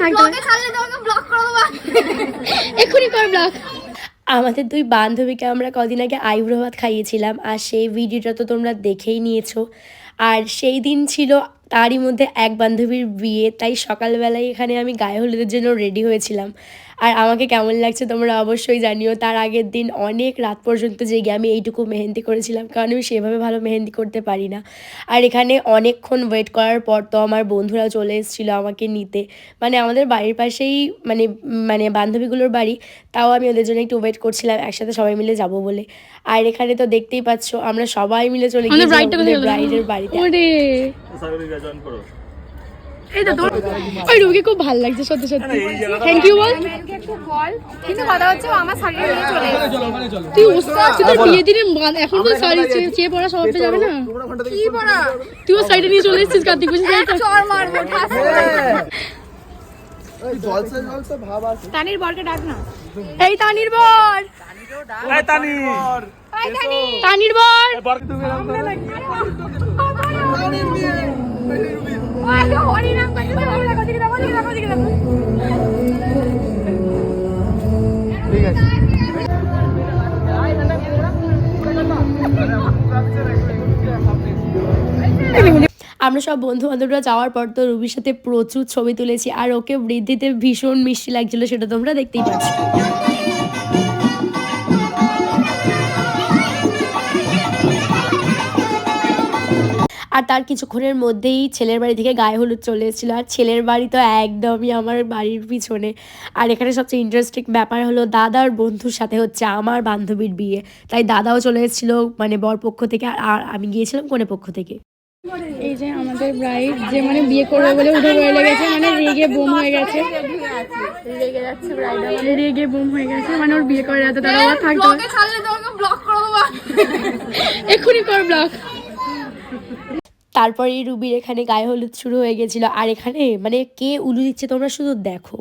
থাকতে হবে। এক্ষুনি কর ব্লগ। আমাদের দুই বান্ধবীকে আমরা কদিন আগে আইব্রো ভাত খাইয়েছিলাম, আর সেই ভিডিওটা তো তোমরা দেখেই নিয়েছো। আর সেই দিন ছিল তারই মধ্যে এক বান্ধবীর বিয়ে, তাই সকালবেলায় এখানে আমি গায়ে হলুদের জন্য রেডি হয়েছিলাম। আর আমাকে কেমন লাগছে তোমরা অবশ্যই জানিও। তার আগের দিন অনেক রাত পর্যন্ত জেগে আমি এইটুকু মেহেন্দি করেছিলাম, কারণ আমি সেভাবে ভালো মেহেন্দি করতে পারি না। আর এখানে অনেকক্ষণ ওয়েট করার পর তো আমার বন্ধুরা চলে এসেছিলো আমাকে নিতে। মানে আমাদের বাড়ির পাশেই মানে মানে বান্ধবীগুলোর বাড়ি, তাও আমি ওদের জন্য একটু ওয়েট করছিলাম একসাথে সবাই মিলে যাব বলে। আর এখানে তো দেখতেই পাচ্ছ আমরা সবাই মিলে চলে গিয়েছিলাম আমাদের ব্রাইডের বাড়িতে। এই তো তোর ওই রুবিকে খুব ভালো লাগছে সত্যি সত্যি। থ্যাংক ইউ বল। কিন্তু কথা হচ্ছে ও আমার শাড়ি নিয়ে চলে এসেছে। তুই ওস্তাদ, তুই তোর বিয়ে দিনে এখন তো শাড়ি চেয়ে পড়া সবাই যাবে না। কি পড়া? তুই ও শাড়িটা নিয়ে চলে এসেছিস কার্তিক পুজো শাড়িটা। চর মারবো ঠাস করে। তানির বরকে ডাক না। এই তানির বর, এই তানি এই তানি, তানির বর। ওই তো হরি নাম করতে হবে না, কোদিকে দাও কোদিকে দাও কোদিকে দাও। ঠিক আছে আমরা সব বন্ধু বান্ধবরা যাওয়ার পর তো রুবির সাথে প্রচুর ছবি তুলেছি, আর ওকে বৃদ্ধিতে ভীষণ মিষ্টি লাগছিল, সেটা তোমরা দেখতেই পাচ্ছ। আর তার কিছুক্ষণের মধ্যেই ছেলের বাড়ি থেকে গায়ে হলুদ চলে এসেছিলো। আর ছেলের বাড়ি তো একদমই আমার বাড়ির পিছনে। আর এখানে সবচেয়ে ইন্টারেস্টিং ব্যাপার হলো দাদার বন্ধুর সাথে হচ্ছে আমার বান্ধবীর বিয়ে, তাই দাদাও চলে এসেছিলো মানে বরপক্ষ থেকে, আর আমি গিয়েছিলাম কনে পক্ষ থেকে। এই যে আমাদের ব্রাইড যে মানে বিয়ে করবে বলে উঠে পড়ে লেগেছে, মানে রেগে বোম হয়ে গেছে। রেগে যাচ্ছে ব্রাইড, মানে রেগে বোম হয়ে গেছে, মানে ওর বিয়ে করে এত টাকা থাকতে হবে। ব্লগে ছাড়লে তোকে ব্লক করে দেবো। এক্ষুনি কর ব্লগ। তারপরেই রুবির এখানে গায়ে হলুদ শুরু হয়ে গেছিলো, আর এখানে মানে কে উলু দিচ্ছে তোমরা শুধু দেখো।